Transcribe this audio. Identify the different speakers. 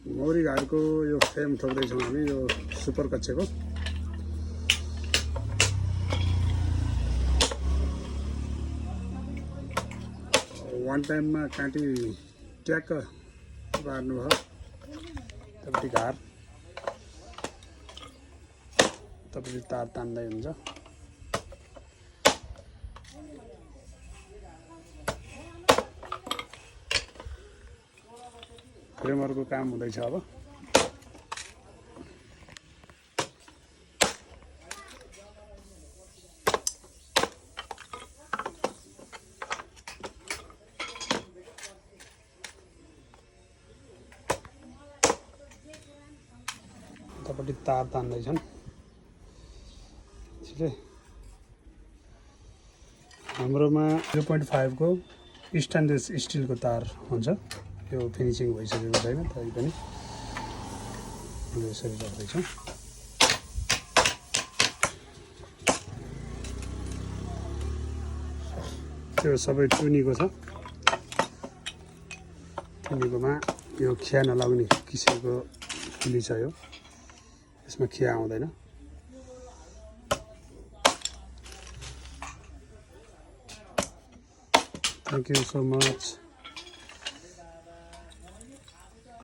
Speaker 1: मौरी घाटको यो फ्रेम ठोक्दैछौँ हामी यो सुपर कक्षको। वान टाइममा काँटी ट्याक्क पार्नु भयो। तपाईँले घार तपाईँले तार तान्दै हुन्छ। फ्रेमरको काम हुँदैछ अब। यतापट्टि तार तान्दैछन्। ठिकै हाम्रोमा 0.5 को स्टेनलेस स्टिलको तार हुन्छ। यो फिनिसिङ भइसकेको छैन तै पनि यसरी राख्दैछौँ। त्यो सबै टुनीको छ। टुनीकोमा यो खिया नलाग्ने किसिमको खुली छ। यो यसमा खिया आउँदैन। Thank you so much.